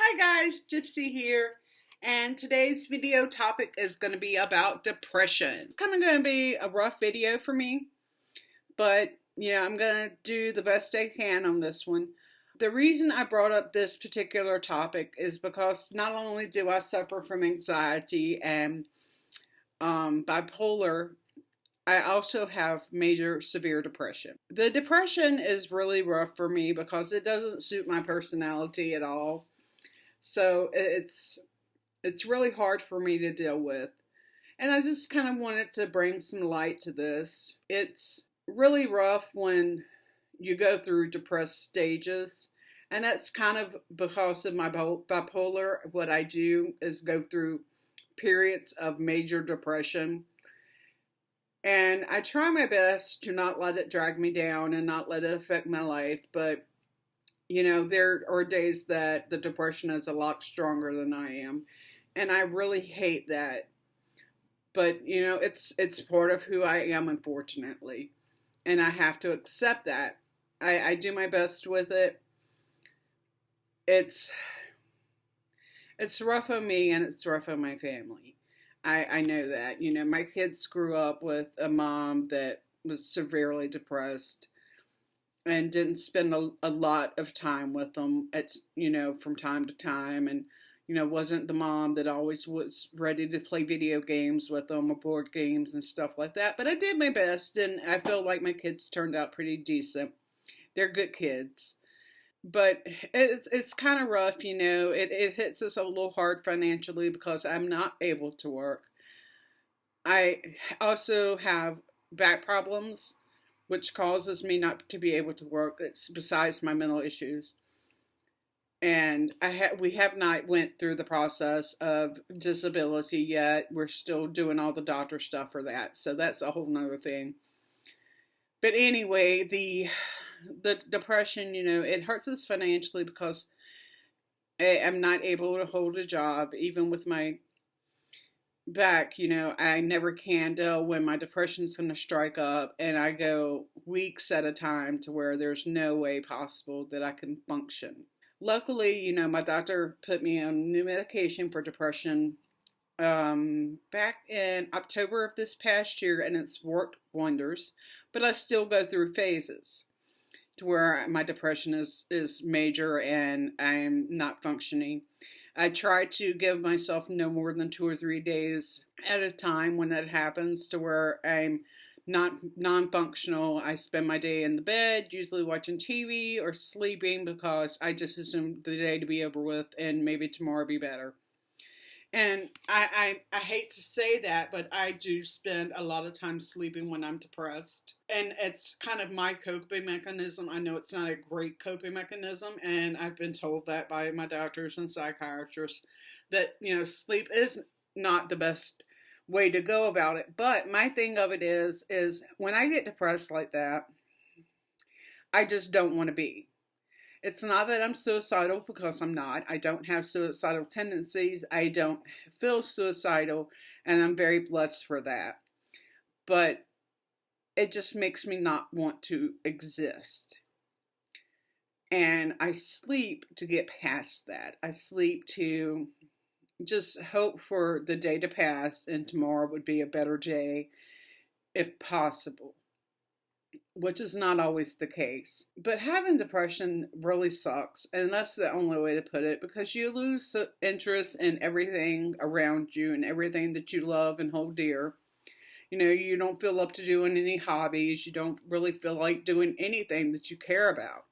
Hi guys, Gypsy here, and today's video topic is going to be about depression. It's kind of going to be a rough video for me, but I'm going to do the best I can on this one. The reason I brought up this particular topic is because not only do I suffer from anxiety and bipolar, I also have major severe depression. The depression is really rough for me because it doesn't suit my personality at all. So it's really hard for me to deal with. And I just kind of wanted to bring some light to this. It's really rough when you go through depressed stages. And that's kind of because of my bipolar. What I do is go through periods of major depression. And I try my best to not let it drag me down and not let it affect my life. But there are days that the depression is a lot stronger than I am. And I really hate that. But, it's part of who I am, unfortunately. And I have to accept that. I do my best with it. It's rough on me and it's rough on my family. I know that. My kids grew up with a mom that was severely depressed and didn't spend a lot of time with them from time to time, and wasn't the mom that always was ready to play video games with them or board games and stuff like that. But I did my best, and I feel like my kids turned out pretty decent. They're good kids. But it's kind of rough, it hits us a little hard financially because I'm not able to work. I also have back problems, which causes me not to be able to work. It's besides my mental issues. And we have not went through the process of disability yet. We're still doing all the doctor stuff for that. So that's a whole nother thing. But anyway, the depression, it hurts us financially because I'm not able to hold a job, even with my back. I never can tell when my depression's going to strike up, and I go weeks at a time to where there's no way possible that I can function. Luckily, my doctor put me on new medication for depression back in October of this past year, and it's worked wonders, but I still go through phases to where my depression is major and I'm not functioning. I try to give myself no more than 2 or 3 days at a time when that happens, to where I'm not non-functional. I spend my day in the bed, usually watching TV or sleeping, because I just assume the day to be over with and maybe tomorrow be better. And I hate to say that, but I do spend a lot of time sleeping when I'm depressed. And it's kind of my coping mechanism. I know it's not a great coping mechanism, and I've been told that by my doctors and psychiatrists that, sleep is not the best way to go about it. But my thing of it is when I get depressed like that, I just don't want to be. It's not that I'm suicidal, because I'm not. I don't have suicidal tendencies. I don't feel suicidal, and I'm very blessed for that. But it just makes me not want to exist. And I sleep to get past that. I sleep to just hope for the day to pass and tomorrow would be a better day, if possible, which is not always the case. But having depression really sucks, and that's the only way to put it, because you lose interest in everything around you and everything that you love and hold dear. You don't feel up to doing any hobbies. You don't really feel like doing anything that you care about.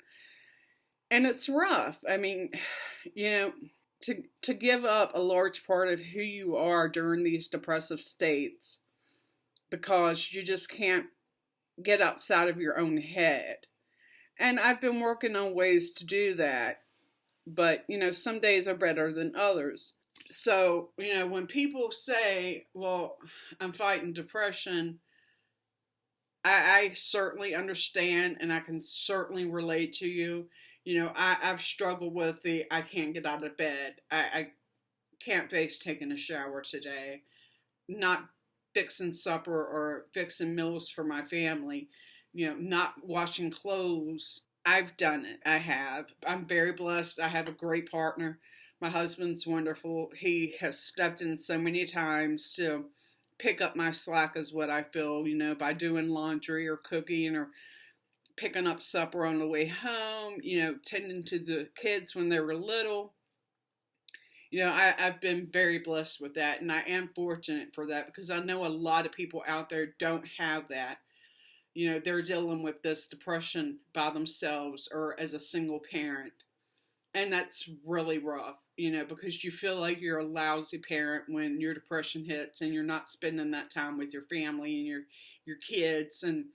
And it's rough. I mean, to give up a large part of who you are during these depressive states because you just can't get outside of your own head. And I've been working on ways to do that, but some days are better than others. So when people say, well, I'm fighting depression, I certainly understand, and I can certainly relate to you. I've struggled with I can't get out of bed. I can't face taking a shower today, not fixing supper or fixing meals for my family, not washing clothes. I've done it. I have. I'm very blessed. I have a great partner. My husband's wonderful. He has stepped in so many times to pick up my slack, is what I feel, by doing laundry or cooking or picking up supper on the way home, tending to the kids when they were little. I've been very blessed with that, and I am fortunate for that because I know a lot of people out there don't have that. They're dealing with this depression by themselves or as a single parent. And that's really rough, because you feel like you're a lousy parent when your depression hits and you're not spending that time with your family and your kids. And,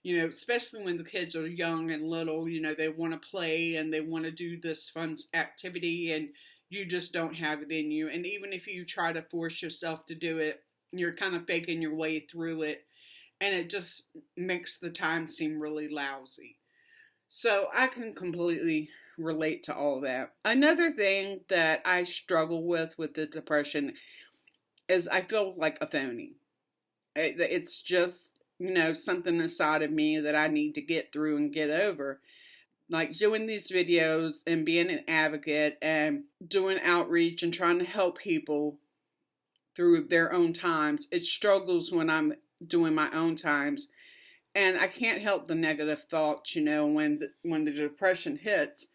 especially when the kids are young and little, they want to play and they want to do this fun activity and you just don't have it in you. And even if you try to force yourself to do it, you're kind of faking your way through it. And it just makes the time seem really lousy. So I can completely relate to all that. Another thing that I struggle with the depression is I feel like a phony. It's just, something inside of me that I need to get through and get over. Like doing these videos and being an advocate and doing outreach and trying to help people through their own times. It struggles when I'm doing my own times. And I can't help the negative thoughts, when the depression hits.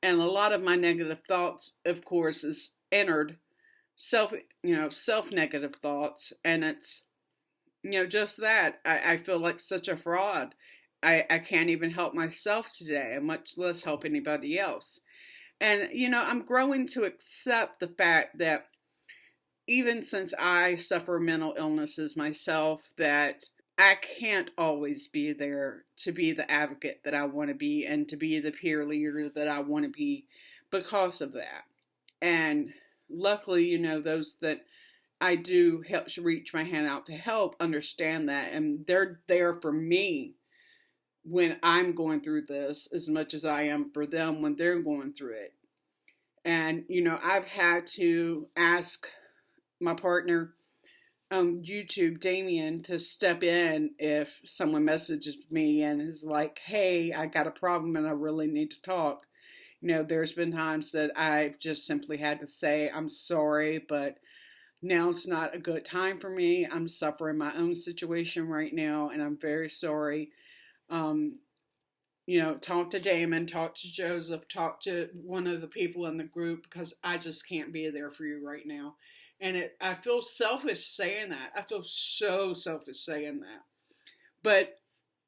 And a lot of my negative thoughts, of course, is entered self-negative thoughts. And it's, just that. I feel like such a fraud. I can't even help myself today, much less help anybody else. And, I'm growing to accept the fact that even since I suffer mental illnesses myself, that I can't always be there to be the advocate that I want to be and to be the peer leader that I want to be because of that. And luckily, those that I do help reach my hand out to help understand that. And they're there for me when I'm going through this as much as I am for them when they're going through it. And, I've had to ask my partner on YouTube, Damien, to step in if someone messages me and is like, hey, I got a problem and I really need to talk. There's been times that I've just simply had to say, I'm sorry, but now it's not a good time for me. I'm suffering my own situation right now, and I'm very sorry. Talk to Damon, talk to Joseph, talk to one of the people in the group because I just can't be there for you right now. And I feel selfish saying that. I feel so selfish saying that. But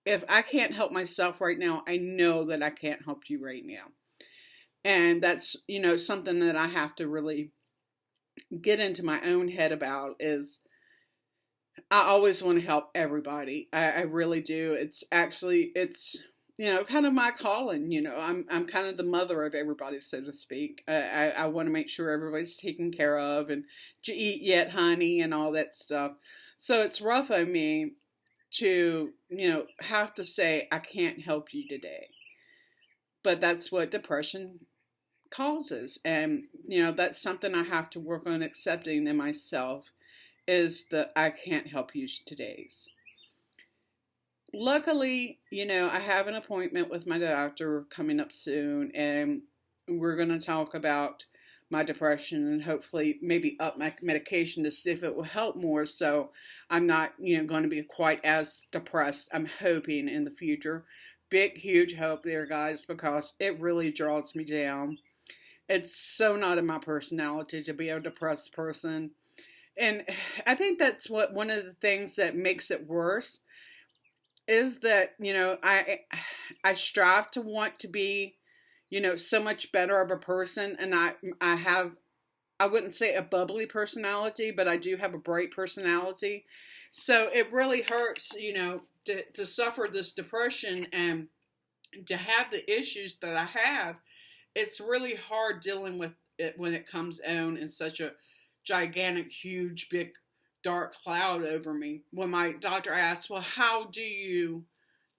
if I can't help myself right now, I know that I can't help you right now. And that's, something that I have to really get into my own head about is I always want to help everybody. I really do. It's kind of my calling. I'm kind of the mother of everybody, so to speak. I want to make sure everybody's taken care of and to eat yet, honey, and all that stuff. So it's rough on me to, have to say I can't help you today. But that's what depression causes. And, that's something I have to work on accepting in myself is that I can't help you today. Luckily, I have an appointment with my doctor coming up soon, and we're going to talk about my depression and hopefully maybe up my medication to see if it will help more so I'm not, going to be quite as depressed. I'm hoping in the future. Big, huge hope there, guys, because it really draws me down. It's so not in my personality to be a depressed person. And I think that's one of the things that makes it worse is that, I strive to want to be, so much better of a person. And I wouldn't say a bubbly personality, but I do have a bright personality. So it really hurts, to suffer this depression and to have the issues that I have. It's really hard dealing with it when it comes on in such a gigantic, huge, big, dark cloud over me. When my doctor asks, well, how do you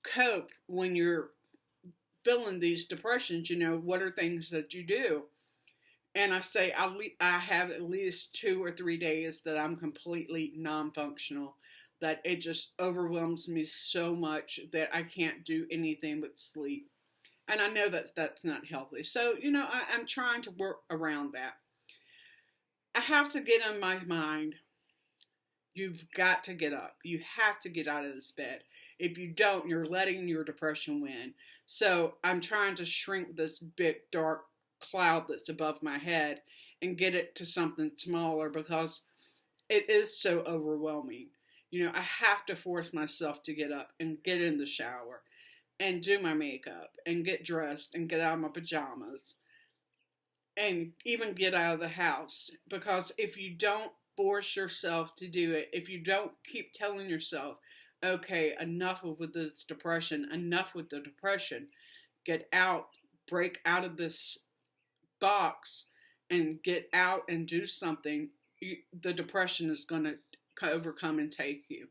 cope when you're feeling these depressions? What are things that you do? And I say, I have at least 2 or 3 days that I'm completely non-functional, that it just overwhelms me so much that I can't do anything but sleep. And I know that's not healthy. So, I'm trying to work around that. I have to get in my mind, you've got to get up. You have to get out of this bed. If you don't, you're letting your depression win. So I'm trying to shrink this big dark cloud that's above my head and get it to something smaller because it is so overwhelming. I have to force myself to get up and get in the shower and do my makeup and get dressed and get out of my pajamas and even get out of the house. Because if you don't force yourself to do it, if you don't keep telling yourself, okay, enough with this depression, enough with the depression, get out, break out of this box and get out and do something, the depression is going to overcome and take you.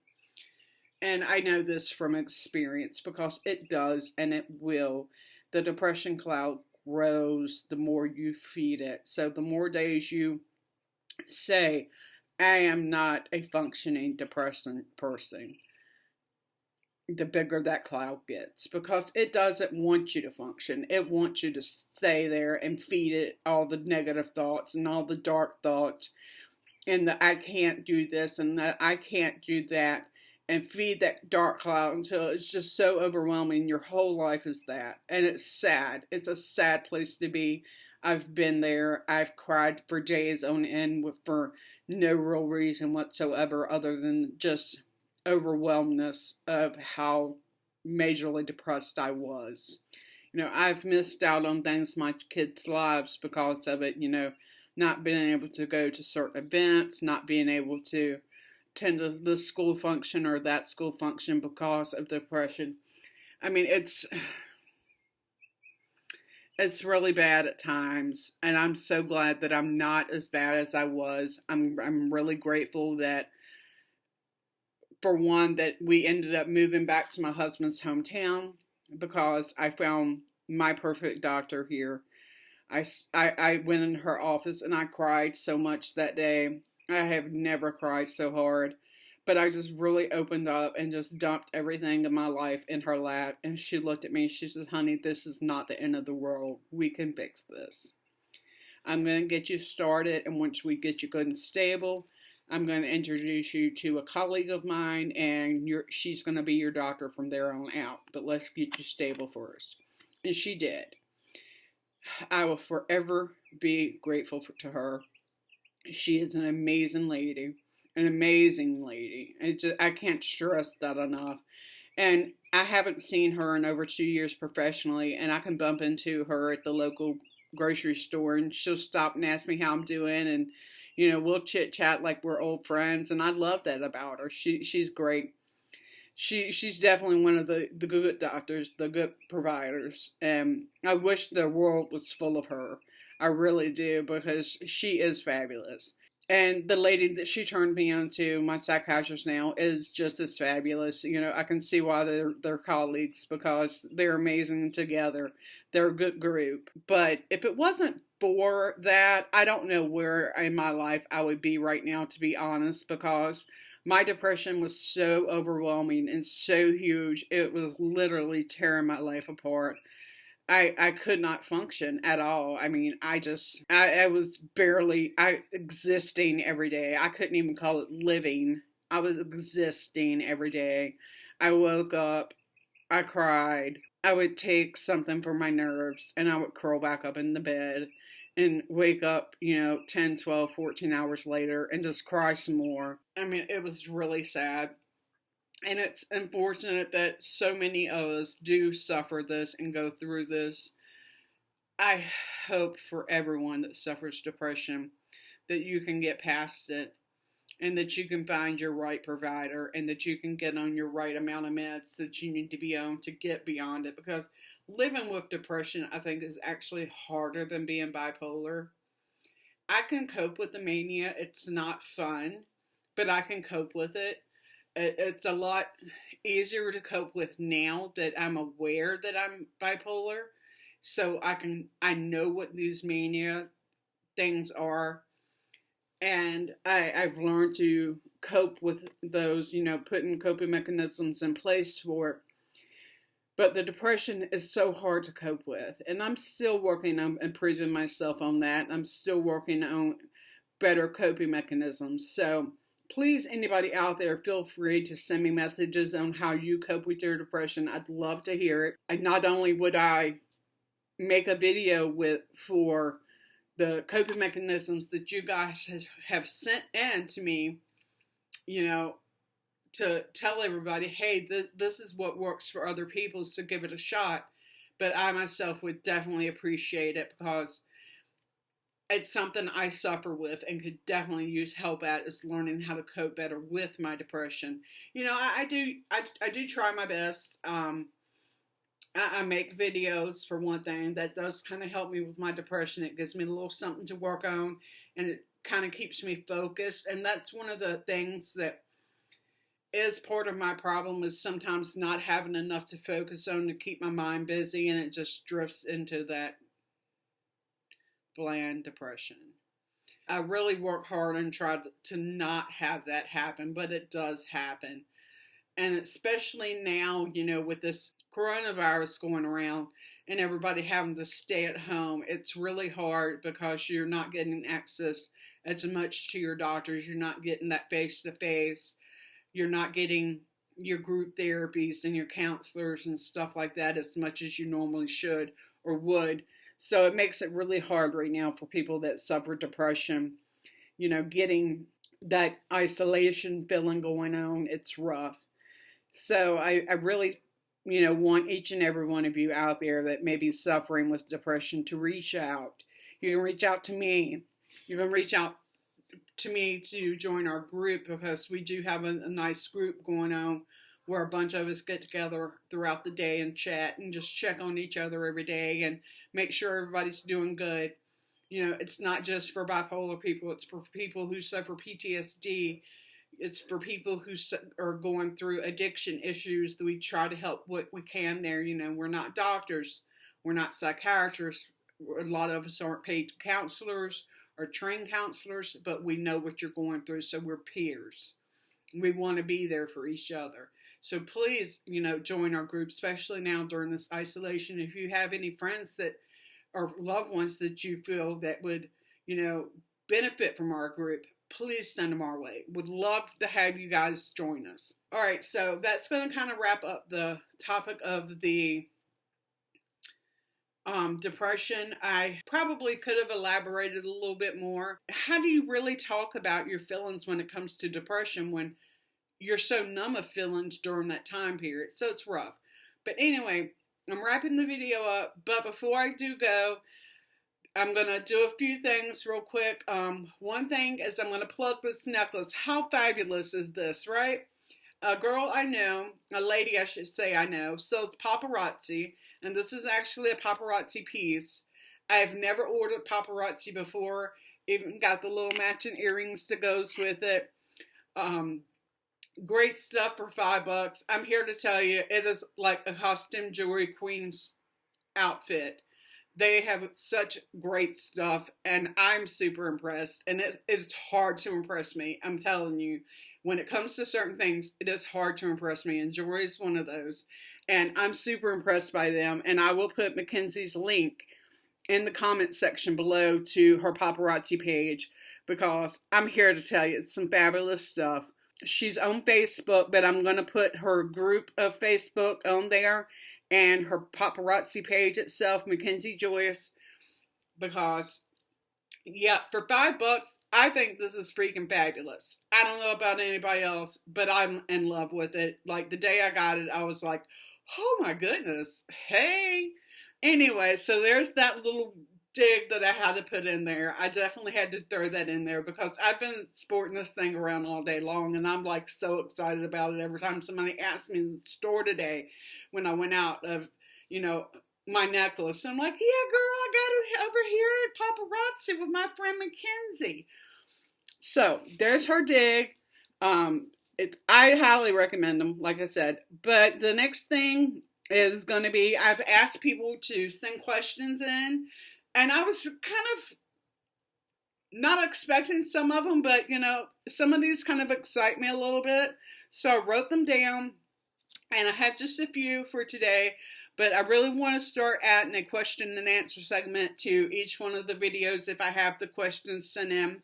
And I know this from experience because it does and it will. The depression cloud grows the more you feed it. So the more days you say, I am not a functioning depressed person, the bigger that cloud gets, because it doesn't want you to function. It wants you to stay there and feed it all the negative thoughts and all the dark thoughts and the I can't do this and that I can't do that, and feed that dark cloud until it's just so overwhelming. Your whole life is that, and it's sad. It's a sad place to be. I've been there. I've cried for days on end for no real reason whatsoever other than just overwhelmedness of how majorly depressed I was. I've missed out on things in my kids' lives because of it, not being able to go to certain events, not being able to attend this school function or that school function because of depression. I mean, it's really bad at times, and I'm so glad that I'm not as bad as I was. I'm really grateful that, for one, that we ended up moving back to my husband's hometown because I found my perfect doctor here. I went in her office and I cried so much that day. I have never cried so hard, but I just really opened up and just dumped everything in my life in her lap. And she looked at me and she said, honey, this is not the end of the world. We can fix this. I'm going to get you started, and once we get you good and stable, I'm going to introduce you to a colleague of mine, and she's going to be your doctor from there on out. But let's get you stable first. And she did. I will forever be grateful to her. She is an amazing lady. An amazing lady. I can't stress that enough. And I haven't seen her in over 2 years professionally, and I can bump into her at the local grocery store, and she'll stop and ask me how I'm doing, and we'll chit chat like we're old friends, and I love that about her. She's great. She's definitely one of the good doctors, the good providers, and I wish the world was full of her. I really do, because she is fabulous. And the lady that she turned me on to, my psychiatrist now, is just as fabulous. I can see why they're colleagues, because they're amazing together. They're a good group. But if it wasn't for that, I don't know where in my life I would be right now, to be honest, because my depression was so overwhelming and so huge. It was literally tearing my life apart. I could not function at all. I mean, I was barely existing every day. I couldn't even call it living. I was existing every day. I woke up, I cried. I would take something for my nerves, and I would curl back up in the bed and wake up, 10, 12, 14 hours later and just cry some more. I mean, it was really sad. And it's unfortunate that so many of us do suffer this and go through this. I hope for everyone that suffers depression that you can get past it, and that you can find your right provider, and that you can get on your right amount of meds that you need to be on to get beyond it. Because living with depression, I think, is actually harder than being bipolar. I can cope with the mania. It's not fun, but I can cope with it. It's a lot easier to cope with now that I'm aware that I'm bipolar. So I know what these mania things are. And I've learned to cope with those, putting coping mechanisms in place for it. But the depression is so hard to cope with. And I'm still working on improving myself on that. I'm still working on better coping mechanisms. So please, anybody out there, feel free to send me messages on how you cope with your depression. I'd love to hear it. And not only would I make a video for the coping mechanisms that you guys have sent in to me, to tell everybody, hey, this is what works for other people, so give it a shot. But I myself would definitely appreciate it, because it's something I suffer with and could definitely use help at, is learning how to cope better with my depression. I do try my best. I make videos, for one thing. That does kind of help me with my depression. It gives me a little something to work on, and it kind of keeps me focused. And that's one of the things that is part of my problem, is sometimes not having enough to focus on to keep my mind busy, and it just drifts into that bland depression. I really work hard and try to not have that happen, but it does happen. And especially now, with this coronavirus going around and everybody having to stay at home, it's really hard, because you're not getting access as much to your doctors. You're not getting that face-to-face. You're not getting your group therapies and your counselors and stuff like that as much as you normally should or would. So it makes it really hard right now for people that suffer depression, getting that isolation feeling going on. It's rough. So I really, want each and every one of you out there that may be suffering with depression to reach out. You can reach out to me. You can reach out to me to join our group, because we do have a nice group going on where a bunch of us get together throughout the day and chat and just check on each other every day and make sure everybody's doing good. It's not just for bipolar people. It's for people who suffer PTSD. It's for people who are going through addiction issues. That we try to help what we can there. We're not doctors. We're not psychiatrists. A lot of us aren't paid counselors or trained counselors, but we know what you're going through, so we're peers. We want to be there for each other. So please, join our group, especially now during this isolation. If you have any friends that or loved ones that you feel that would, benefit from our group, please send them our way. Would love to have you guys join us. All right, so that's going to kind of wrap up the topic of the depression. I probably could have elaborated a little bit more. How do you really talk about your feelings when it comes to depression when you're so numb of feelings during that time period? So it's rough. But anyway, I'm wrapping the video up. But before I do go, I'm going to do a few things real quick. One thing is I'm going to plug this necklace. How fabulous is this, right? A girl I know, a lady I should say I know, sells paparazzi. And this is actually a paparazzi piece. I've never ordered paparazzi before. Even got the little matching earrings that goes with it. Great stuff for $5. I'm here to tell you, it is like a costume jewelry queen's outfit. They have such great stuff, and I'm super impressed. And it is hard to impress me. I'm telling you, when it comes to certain things, it is hard to impress me, and jewelry is one of those. And I'm super impressed by them. And I will put Mackenzie's link in the comment section below to her paparazzi page, because I'm here to tell you, it's some fabulous stuff. She's on Facebook, but I'm going to put her group of Facebook on there and her paparazzi page itself, Mackenzie Joyce, because, yeah, for $5, I think this is freaking fabulous. I don't know about anybody else, but I'm in love with it. Like, the day I got it, I was like, oh my goodness, hey. Anyway, so there's that little dig that I had to put in there. I definitely had to throw that in there, because I've been sporting this thing around all day long, and I'm like so excited about it every time somebody asks me in the store today when I went out of, my necklace. I'm like, yeah, girl, I got it over here at Paparazzi with my friend Mackenzie. So there's her dig. I highly recommend them, like I said. But the next thing is going to be, I've asked people to send questions in, and I was kind of not expecting some of them, but, some of these kind of excite me a little bit. So I wrote them down, and I have just a few for today, but I really want to start adding a question and answer segment to each one of the videos if I have the questions sent in.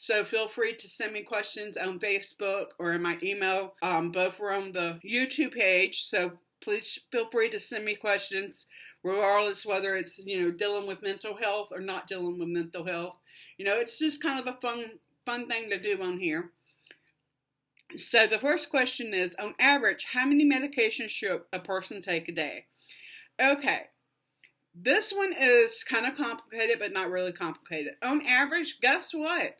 So feel free to send me questions on Facebook or in my email. Both are on the YouTube page. So please feel free to send me questions, regardless whether it's, dealing with mental health or not dealing with mental health. It's just kind of a fun thing to do on here. So the first question is, on average, how many medications should a person take a day? Okay, this one is kind of complicated, but not really complicated. On average, guess what?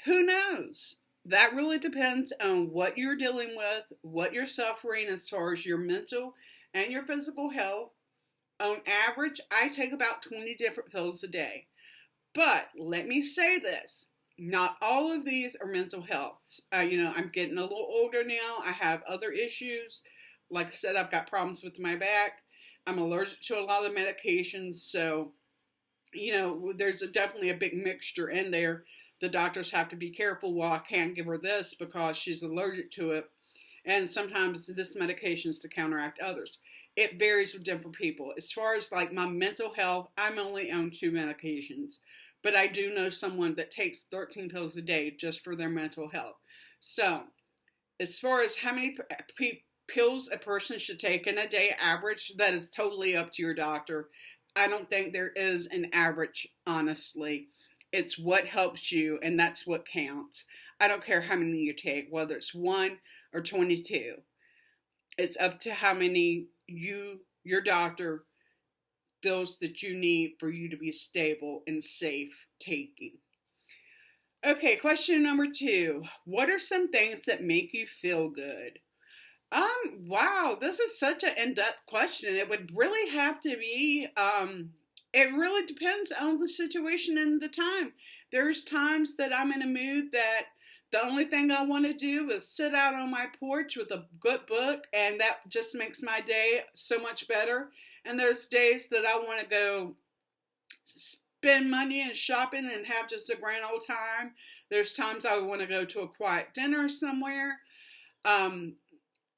Who knows? That really depends on what you're dealing with, what you're suffering as far as your mental and your physical health. On average, I take about 20 different pills a day. But let me say this. Not all of these are mental health. I'm getting a little older now. I have other issues. Like I said, I've got problems with my back. I'm allergic to a lot of medications. So, there's definitely a big mixture in there. The doctors have to be careful. Well, I can't give her this because she's allergic to it. And sometimes this medication is to counteract others. It varies with different people. As far as like my mental health, I'm only on 2 medications. But I do know someone that takes 13 pills a day just for their mental health. So, as far as how many pills a person should take in a day average, that is totally up to your doctor. I don't think there is an average, honestly. It's what helps you, and that's what counts. I don't care how many you take, whether it's 1 or 22. It's up to how many your doctor feels that you need for you to be stable and safe taking. Okay, question number 2. What are some things that make you feel good? Wow, this is such an in-depth question. It would really have to be, it really depends on the situation and the time. There's times that I'm in a mood that the only thing I want to do is sit out on my porch with a good book, and that just makes my day so much better. And there's days that I want to go spend money and shopping and have just a grand old time. There's times I want to go to a quiet dinner somewhere.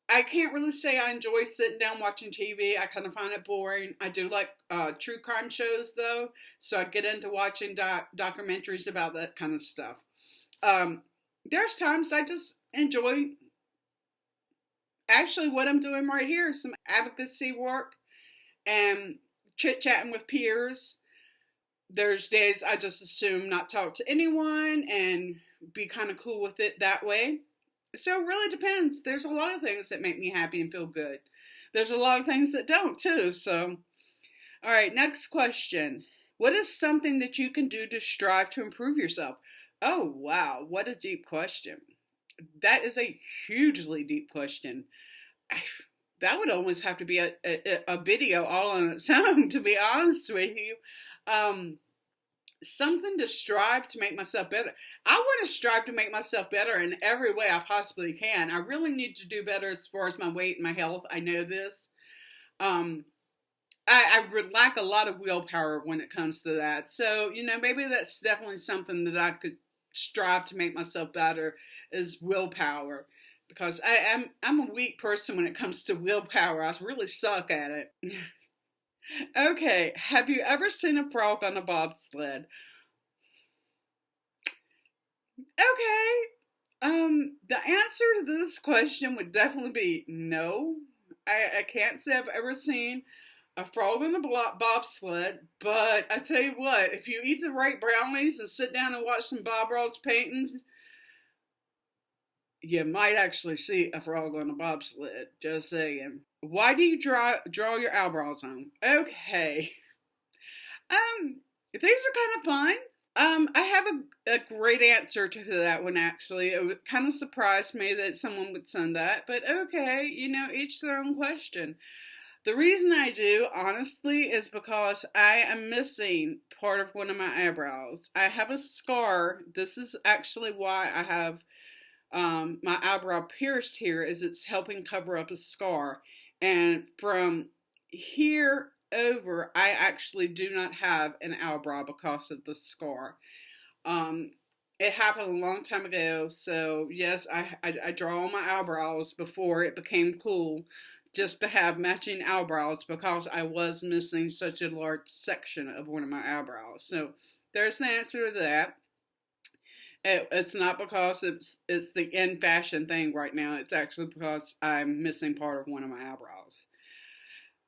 I can't really say I enjoy sitting down watching TV. I kind of find it boring. I do like true crime shows, though, so I get into watching documentaries about that kind of stuff. There's times I just enjoy, actually what I'm doing right here is some advocacy work and chit-chatting with peers. There's days I just assume not talk to anyone and be kind of cool with it that way. So it really depends. There's a lot of things that make me happy and feel good. There's a lot of things that don't too. So, all right, next question. What is something that you can do to strive to improve yourself? Oh, wow. What a deep question. That is a hugely deep question. That would almost have to be a video all on its own, to be honest with you. Something to strive to make myself better. I want to strive to make myself better in every way I possibly can. I really need to do better as far as my weight and my health. I know this. I lack a lot of willpower when it comes to that. So, maybe that's definitely something that I could strive to make myself better is willpower. Because I'm a weak person when it comes to willpower. I really suck at it. Okay, have you ever seen a frog on a bobsled? Okay, the answer to this question would definitely be no. I can't say I've ever seen a frog on a bobsled, but I tell you what, if you eat the right brownies and sit down and watch some Bob Ross paintings, you might actually see a frog on a bobsled. Just saying. Why do you draw your eyebrows on? Okay. These are kind of fun. I have a great answer to that one, actually. It kind of surprised me that someone would send that, but okay, each their own question. The reason I do, honestly, is because I am missing part of one of my eyebrows. I have a scar. This is actually why I have my eyebrow pierced here, is it's helping cover up a scar. And from here over, I actually do not have an eyebrow because of the scar. It happened a long time ago, so yes, I draw on my eyebrows before it became cool just to have matching eyebrows because I was missing such a large section of one of my eyebrows. So there's the answer to that. It's not because it's the in fashion thing right now. It's actually because I'm missing part of one of my eyebrows.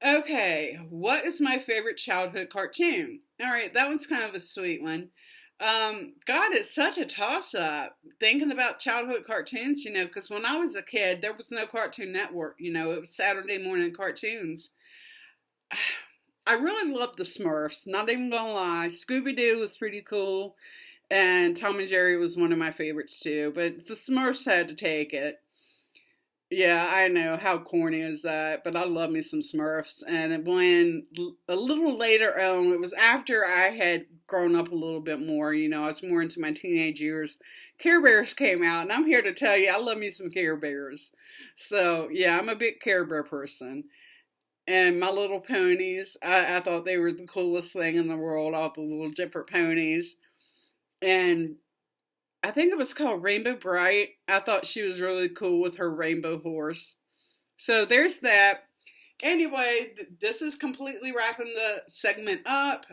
Okay, what is my favorite childhood cartoon? All right, that one's kind of a sweet one. God, it's such a toss up thinking about childhood cartoons, because when I was a kid, there was no Cartoon Network, it was Saturday morning cartoons. I really loved the Smurfs, not even gonna lie. Scooby Doo was pretty cool, and Tom and Jerry was one of my favorites too, but the Smurfs had to take it. Yeah, I know. How corny is that? But I love me some Smurfs. And when a little later on, it was after I had grown up a little bit more, I was more into my teenage years. Care Bears came out, and I'm here to tell you, I love me some Care Bears. So, yeah, I'm a big Care Bear person. And My Little Ponies, I thought they were the coolest thing in the world, all the little different ponies. And I think it was called Rainbow Bright. I thought she was really cool with her rainbow horse. So there's that. Anyway, this is completely wrapping the segment up.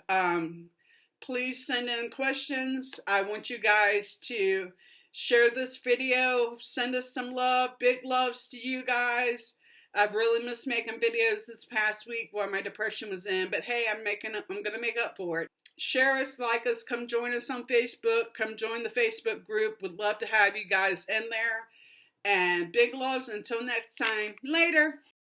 Please send in questions. I want you guys to share this video. Send us some love. Big loves to you guys. I've really missed making videos this past week while my depression was in, but hey, I'm gonna make up for it. Share us, like us, come join us on Facebook, come join the Facebook group. Would love to have you guys in there. And big loves until next time. Later.